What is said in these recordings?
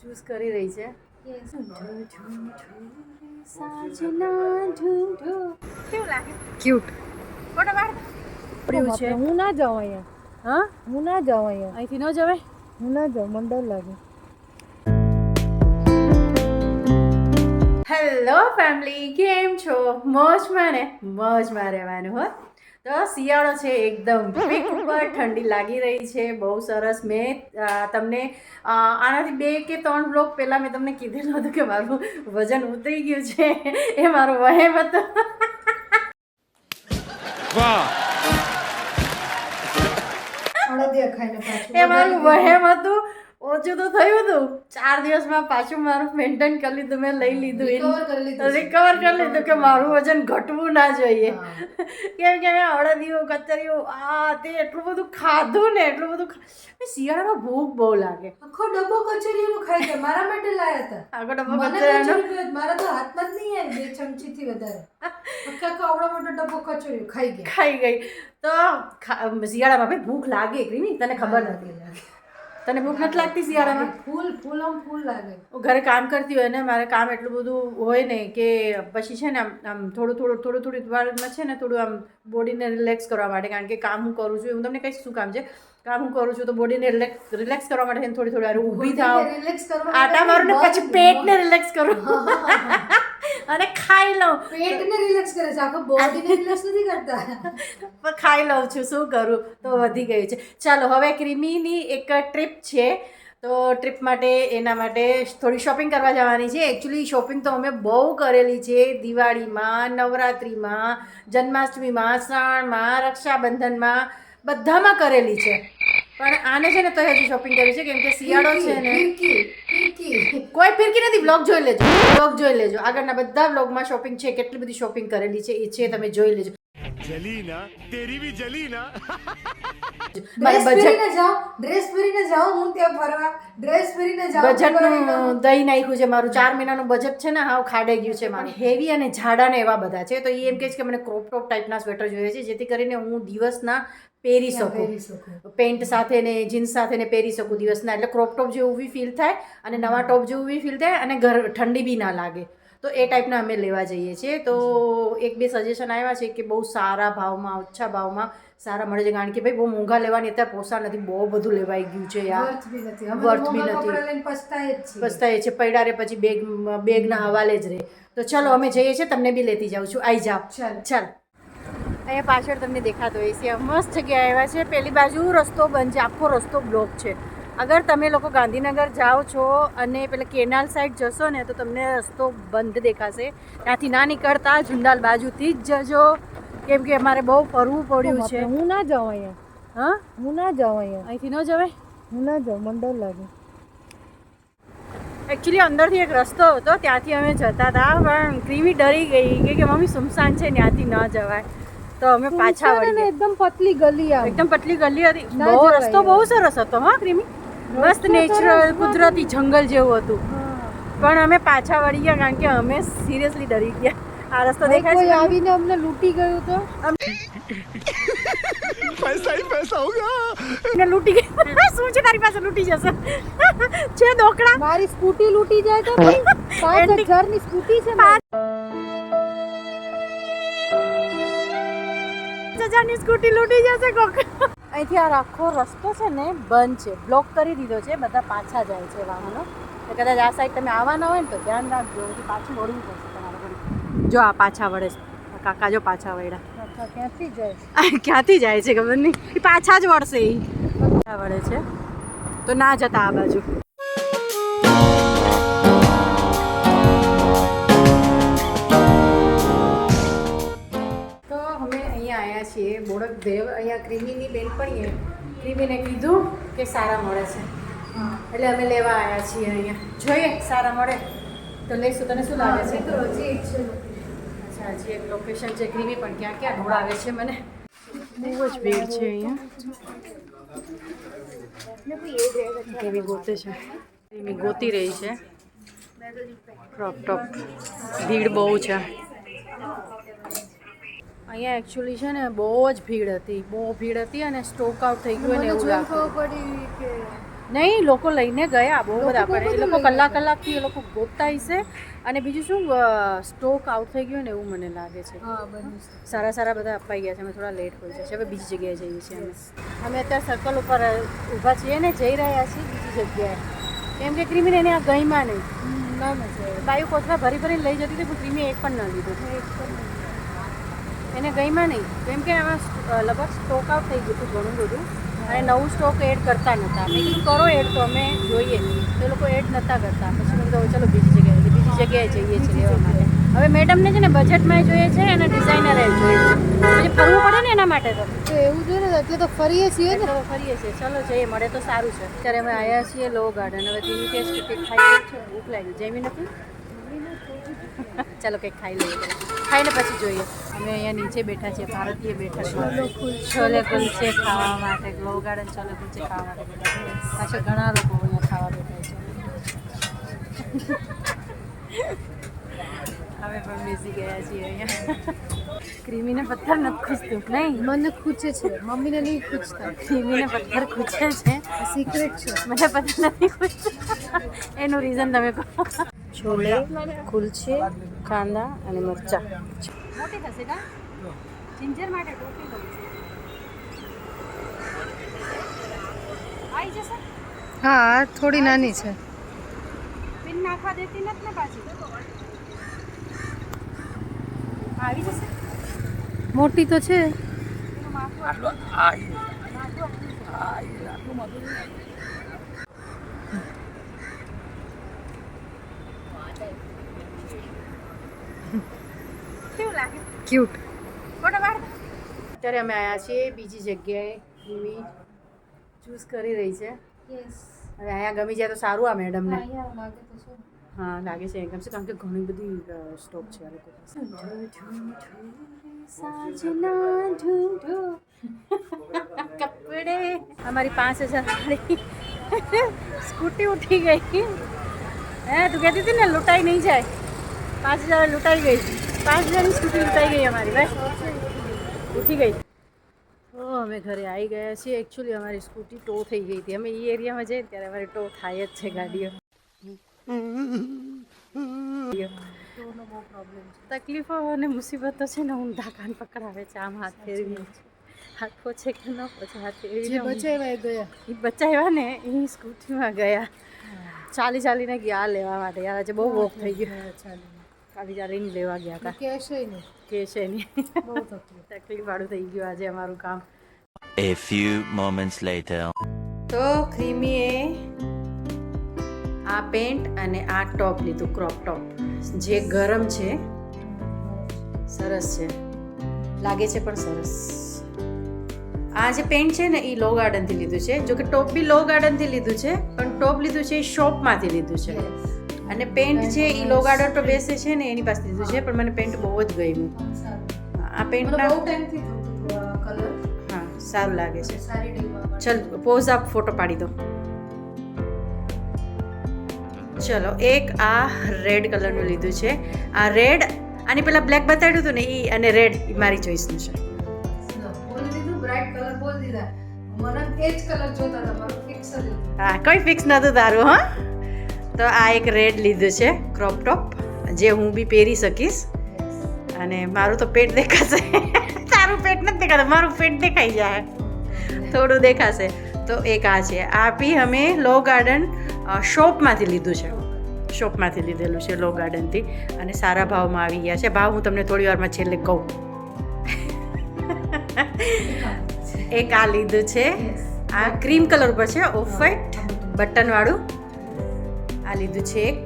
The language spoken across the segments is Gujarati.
ચૂઝ કરી રહી છે. કેવું લાગે? ક્યુટ. ફોટો પાડ. પડ્યું છે. હું ના જાઉં અહીંયા. હા, હું ના જાઉં અહીંયા. અહીંથી ન જવાય. હું ના જાઉં, મને ડર લાગે. હેલો ફેમિલી, કેમ છો? મોજમાં ને? મોજમાં રહેવાનું હો. તો શિયાળો છે, એકદમ પીક ઉપર ઠંડી લાગી રહી છે, બહુ સરસ. મેં તમને આનાથી 2 કે 3 બ્લોગ પહેલાં મેં તમને કીધેલું હતું કે મારું વજન ઉતરી ગયું છે. એ મારો વહેમ હતો. એ મારું વહેમ હતું. ઓછું તો થયું હતું. 4 દિવસમાં પાછું મારું મેન્ટેન કરી લીધું, મેં લઈ લીધું, રિકવર કરી લીધું કે મારું વજન ઘટવું ના જોઈએ. કેમ કે મેં અડદિયું, કચરિયું તે એટલું બધું ખાધું ને, એટલું બધું. શિયાળામાં ભૂખ બહુ લાગે. આખો ડબ્બો કચરિયું ખાઈ ગયા. મારા માટે લાયા હતા. આખો ડબ્બો કચરિયાનો મારા તો હાથમાં જ નહીં આવી 2 ચમચીથી વધારે. આખો આવડો મોટો ડબ્બો કચરિયું ખાઈ ગયા. ખાઈ ગઈ. તો શિયાળામાં ભાઈ ભૂખ લાગે કે નહીં, તને ખબર નથી. તને ભૂખ નથી લાગતી શિયાળામાં? ફૂલ લાગે. હું ઘરે કામ કરતી હોય ને, મારે કામ એટલું બધું હોય ને કે પછી છે ને આમ થોડી વારમાં છે ને થોડું આમ બોડીને રિલેક્સ કરવા માટે, કારણ કે કામ હું કરું છું. હું તમને કહીશ શું કામ છે. કામ હું કરું છું તો બોડીને રિલેક્સ કરવા માટે થોડી વાર ઊભી થાવ, આટા મારું ને પછી પેટને રિલેક્સ કરું અને ખાઈ લઉં. પેટને રિલેક્સ કરે છે, આખો બોડીને રિલેક્સ નથી કરતા. પણ ખાઈ લઉં છું, શું કરું. તો વધી ગયું છે. ચાલો હવે ક્રીમીની એક ટ્રીપ છે, તો ટ્રીપ માટે એના માટે થોડી શોપિંગ કરવા જવાની છે. એકચ્યુઅલી શોપિંગ તો અમે બહુ કરેલી છે. દિવાળીમાં, નવરાત્રિમાં, જન્માષ્ટમીમાં, શ્રાવણમાં, રક્ષાબંધનમાં, બધામાં કરેલી છે. પણ આને છે ને તો હજી શોપિંગ કરી છે, કેમ કે શિયાળો છે ને. કોઈ ફિરકી નથી. બ્લોગ જોઈ લેજો. આગળના બધા બ્લોગમાં શોપિંગ છે, કેટલી બધી શોપિંગ કરેલી છે એ છે, તમે જોઈ લેજો. જલીના તેરી ભી જલીના. ડ્રેસ પહેરીને જાઓ હું ત્યાં ફરવા. ડ્રેસ પહેરીને જાઓ. બજેટનું દઈ નાખ્યું છે મારું. 4 મહિનાનું બજેટ છે ને, હાવ ખાડાઈ ગયું છે મારું. હેવી અને જાડા ને એવા બધા છે. તો એ એમ કહે છે કે મને ક્રોપ ટોપ ટાઈપના સ્વેટર જોઈએ છે, જેથી કરીને હું દિવસના પહેરી શકું, પેન્ટ સાથે ને જીન્સ સાથે ને પહેરી શકું દિવસના. એટલે ક્રોપ ટોપ જેવું બી ફીલ થાય અને નવા ટોપ જેવું બી ફીલ થાય અને ઠંડી બી ના લાગે. તો એ ટાઈપના અમે લેવા જઈએ છીએ. તો 1-2 સજેશન આવ્યા છે કે બહુ સારા ભાવમાં, ઓછા ભાવમાં સારા મળે છે, કારણ કે ભાઈ બહુ મોંઘા લેવાની અત્યારે પોસા નથી. બહુ બધું લેવાઈ ગયું છે યાર, વર્થ બી નથી. પસ્તાય છે પડ્યા રે, પછી બેગના હવાલે જ રહે. તો ચાલો અમે જઈએ છીએ, તમને બી લેતી જાઉં છું. આવી જાઓ. ચાલ. અહીંયા પાછળ તમને દેખાતો હોય છે, મસ્ત જગ્યાએ આવ્યા છે. પેલી બાજુ રસ્તો બંધ છે, આખો રસ્તો બ્લોક છે. અગર તમે લોકો ગાંધીનગર જાઓ છો અને પેલા કેનાલ સાઈડ જશો ને તો તમને રસ્તો બંધ દેખાશે. ત્યાંથી ના નીકળતા, ઝુંડાલ બાજુથી જ જજો, કેમ કે અમારે બહુ ફરવું પડ્યું છે. હું ના જાઉં અહીંયા. હા, હું ના જાઉં અહીંયા. અહીંથી ન જવાય. હું ના જાઉં, મને ડર લાગે. એકચ્યુઅલી અંદરથી એક રસ્તો હતો, ત્યાંથી અમે જતા હતા, પણ ક્રીમી ડરી ગઈ કે મમ્મી સુમસાન છે, ત્યાંથી ન જવાય. તો અમે પાછા વળી. એકદમ પતલી ગલી આ. એકદમ પતલી ગલી હતી. બહુ રસ્તો બહુ સરસ હતો. હા ક્રીમી, મસ્ત નેચરલ કુદરતી જંગલ જેવું હતું. પણ અમે પાછા વળી ગયા, કારણ કે અમે સિરિયસલી ડરી ગયા. આ રસ્તો દેખાય છે, આવીને અમને લૂંટી ગયું તો પૈસા ही पैसा होगा. એને લૂંટી ગઈ. શું છે તારી પાસે? લૂંટી જશે છે દોકડા. મારી સ્કૂટી લૂંટી જાય તો 5000 ની સ્કૂટી છે. 5000 ની સ્કૂટી લૂંટી જશે કોક. અહીંથી આ આખો રસ્તો છે ને બંધ છે, બ્લોક કરી દીધો છે. બધા પાછા જાય છે વાહનો. તો કદાચ આ સાઈડ તમે આવવાના હોય ને તો ધ્યાન રાખજો, પાછું વળવું પડશે તમારે. જો આ પાછા વળે છે કાકા, જો પાછા વળ્યા. ક્યાંથી જાય? ક્યાંથી જાય છે ખબર નહીં, પાછા જ વળશે. એ પાછા વળે છે તો ના જતા આ બાજુ. તો અમે અહીંયા આવ્યા છીએ બોડકદેવ. અહીંયા ક્રીમીની બેનપણીએ ક્રીમીને કીધું કે સારા મળે છે, એટલે અમે લેવા આવ્યા છીએ. અહીંયા જોઈએ સારા મળે તો લઈશું. તને શું લાગે છે? તો હજી એક છે. અચ્છા, હજી એક લોકેશન છે ક્રીમી, પણ ક્યાં ક્યાં ઢોળાવે છે મને. બહુ જ ભીડ છે અહીંયા. કેવી ગોતે છે, એવી ગોતી રહી છે. ક્રોપ ટોપ ભીડ બહુ છે અહીંયા. એકચ્યુઅલી છે ને બહુ જ ભીડ હતી, બહુ ભીડ હતી અને સ્ટોક આઉટ થઈ ગયું ને એવું લાગતું. નહીં લોકો લઈને ગયા બહુ બધા બહુ પણ એ બધું લોકો લઈને કલાકથી એ લોકો ગોતતા હશે અને બીજું શું સ્ટોક આઉટ થઈ ગયો ને એવું મને લાગે છે હા બન્યું છે. સારા બધા અપાઈ ગયા છે અમે થોડા લેટ હોઈ જશે હવે બીજી જગ્યાએ જઈએ છીએ અમે અત્યારે સર્કલ ઉપર ઊભા છીએ ને જઈ રહ્યા છીએ બીજી જગ્યાએ કેમ કે ક્રીમીને એને આ ગઈમાં નહીં ના મજા આવે. બાયું કોથળા ભરીને લઈ જતી હતી પણ ક્રીમી એક પણ ન લીધું એને ગઈમાં નહીં કેમ કે આમાં લગભગ સ્ટોક આઉટ થઈ ગયું હતું ઘણું બધું અને નવું સ્ટોક એડ કરતા નહોતા મેં કીધું કરો એડ તો અમે જોઈએ તો એ લોકો એડ નહોતા કરતા પછી મેં કીધું ચલો બીજી જગ્યાએ જઈએ છીએ લેવા માટે હવે મેડમને છે ને બજેટમાં જોઈએ છે અને ડિઝાઇનર જોઈએ છે પછી ફરવું પડે ને એના માટે તો તો એવું જોઈએ ને એટલે તો ફરીએ છીએ ને. તો ફરીએ છીએ ચલો જઈએ મળે તો સારું છે અત્યારે અમે આવ્યા છીએ લો ગાર્ડન હવે તેની ટેસ્ટ કંઈક ખાઈ છે ભૂખ લાગી જમી નથી ચાલો કંઈક ખાઈ લઈએ ખાઈને પછી જોઈએ અમે અહીંયા નીચે બેઠા છીએ ભારતીય બેઠા છીએ છોલે કુલચે ખાવા માટે ગ્લો ગાર્ડન છોલે કુલચે ખાવા માટે બેઠા છીએ પાછળ ઘણા લોકો અહીંયા ખાવા બેઠા છે અમે પણ બેસી ગયા છીએ અહીંયા ક્રીમીને પથ્થર નથી ખૂંચતું નહીં મને ખૂચે છે, મમ્મીને નહીં ખૂચતા. ક્રીમીને પથ્થર ખૂંચે છે સિક્રેટ છે. મને પતા નથી પૂછતું એનું રીઝન તમે કહો છોલે કુલચે કાંદા અને મરચા મોટી થશે કા જિંજર માટે ટોપી લઉં છું આવી જશે હા થોડી નાની છે. પિન નાખવા દેતી નથી ને પાછી આવી જશે મોટી તો છે. એનું માથું આટલું કેવું લાગે ક્યુટ. ફોટો પાડ અત્યારે અમે આવ્યા છીએ બીજી જગ્યાએ ક્રીમી ચૂઝ કરી રહી છે હવે અહીંયા ગમી જાય તો સારું આ મેડમને હા લાગે છે ગમશે કારણ કે ઘણી બધી સ્ટોક છે આ લોકો કપડે અમારી 5000 વાળી સ્કૂટી ઉઠી ગઈ હે તું કહેતી હતી ને લૂંટાઈ નહીં જાય 5000 લૂંટાઈ ગઈ 5000ની સ્કૂટી લૂંટાઈ ગઈ અમારી ભાઈ ઉઠી ગઈ તો અમે ઘરે આવી ગયા છીએ એકચ્યુઅલી અમારી સ્કૂટી ટો થઈ ગઈ હતી અમે એ એરિયામાં જઈએ ત્યારે અમારી ટો થાય જ છે ગાડીઓ તકલીફો અને મુસીબતો છે ને ઊંધા કાન પકડાવે છે આમ હાથ ફેરવી હાથ પોછે કે ન પોછે હાથ ફેરવી બચાવ્યા ગયા. એ બચાવ્યા ને એ સ્કૂટીમાં ગયા ચાલીને ગયા લેવા માટે યાર આજે બહુ વોક થઈ ગયો ચાલીને લેવા ગયા હતા કેશે નહીં. કે છે નહીં બહુ તકલીફ. તકલીફવાળું થઈ ગયું આજે અમારું કામ A few moments later. તો ક્રીમીએ આ પેન્ટ અને આ ટોપ લીધું ક્રોપ ટોપ જે ગરમ છે સરસ છે લાગે છે પણ સરસ આ જે પેન્ટ છે ને એ લો ગાર્ડનથી લીધું છે જો કે ટોપ બી લો ગાર્ડનથી લીધું છે પણ ટોપ લીધું છે એ શોપમાંથી લીધું છે અને પેન્ટ છે એ લો ગાર્ડન પર બેસે છે ને એની પાસે લીધું છે પણ મને પેન્ટ બહુ જ ગમ્યું આ પેન્ટના બહુ ટાઈમથી કલર હા સારું લાગે છે સારી ડીમાં. ચલ પોઝ આપ ફોટો પાડી દો ચલો એક આ રેડ કલરનું લીધું છે આ રેડ આની પેલા બ્લેક બતાડ્યું હતું ને એ અને રેડ મારી ચોઈસનું છે બોલી દીધું બ્રાઇટ કલર બોલી દીધા. મને એ જ કલર જોતા હતા મારું ફિક્સ જ હતું. હા કોઈ ફિક્સ નહોતું તારું હા તો આ એક રેડ લીધું છે ક્રોપ ટોપ જે હું બી પહેરી શકીશ અને મારું તો પેટ દેખાશે તારું પેટ નથી દેખાતું મારું પેટ દેખાઈ જાય થોડું દેખાશે તો એક આ છે આ બી અમે લો ગાર્ડન શોપમાંથી લીધું છે શોપમાંથી લીધેલું છે લો ગાર્ડનથી અને સારા ભાવમાં આવી ગયા છે ભાવ હું તમને થોડી વારમાં છેલ્લે કહું એક આ લીધું છે આ ક્રીમ કલર ઉપર છે ઓફ વ્હાઈટ બટનવાળું આ લીધું છે એક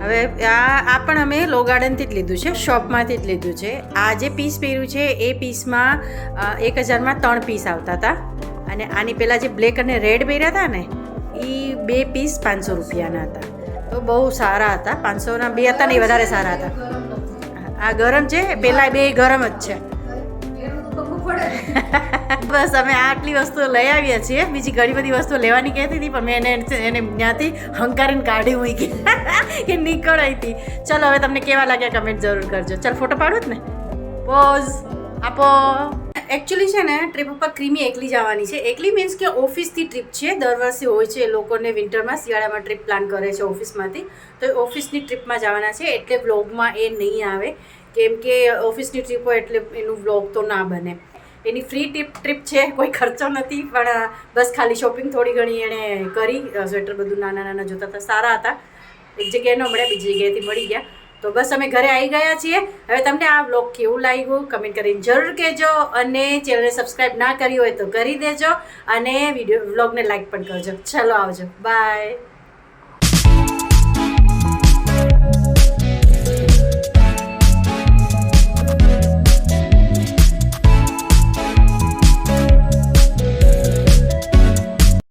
હવે આ પણ અમે લો ગાર્ડનથી જ લીધું છે શોપમાંથી જ લીધું છે આ જે પીસ પહેર્યું છે એ પીસમાં 1000માં 3 પીસ આવતા હતા અને આની પહેલાં જે બ્લેક અને રેડ પહેર્યા હતા ને એ 2 પીસ 500 રૂપિયાના હતા તો બહુ સારા હતા 500ના 2 હતા ને એ વધારે સારા હતા આ ગરમ છે પહેલાં 2 ગરમ જ છે બસ અમે આટલી વસ્તુઓ લઈ આવ્યા છીએ બીજી ઘણી બધી વસ્તુઓ લેવાની કહેતી હતી પણ મેં એને ત્યાંથી હંકારીને કાઢી મૂકી કે નીકળાઈ હતી ચલો હવે તમને કેવા લાગ્યા કમેન્ટ જરૂર કરજો ચાલ ફોટો પાડું જ ને પોઝ આપો એકચ્યુઅલી છે ને ટ્રીપ ઉપર ક્રીમી એકલી જવાની છે. એકલી મીન્સ કે ઓફિસથી ટ્રીપ છે. દર વર્ષે હોય છે એ લોકોને વિન્ટરમાં શિયાળામાં ટ્રીપ પ્લાન કરે છે ઓફિસમાંથી. તો એ ઓફિસની ટ્રીપમાં જવાના છે એટલે વ્લોગમાં એ નહીં આવે, કેમ કે ઓફિસની ટ્રીપ હોય એટલે એનું વ્લોગ તો ના બને. એની ફ્રી ટ્રીપ છે, કોઈ ખર્ચો નથી, પણ બસ ખાલી શોપિંગ થોડી ઘણી એણે કરી. સ્વેટર બધું નાના નાના જોતા હતા, સારા હતા. એક જગ્યાએ ન મળ્યા, બીજી જગ્યાએથી મળી ગયા. તો બસ અમે ઘરે આવી ગયા છીએ. હવે તમને આ વ્લોગ કેવું લાગ્યું કમેન્ટ કરીને જરૂર કહેજો, અને ચેનલને સબસ્ક્રાઈબ ના કરી હોય તો કરી દેજો, અને વ્લોગને લાઈક પણ કરજો. ચલો આવજો, બાય.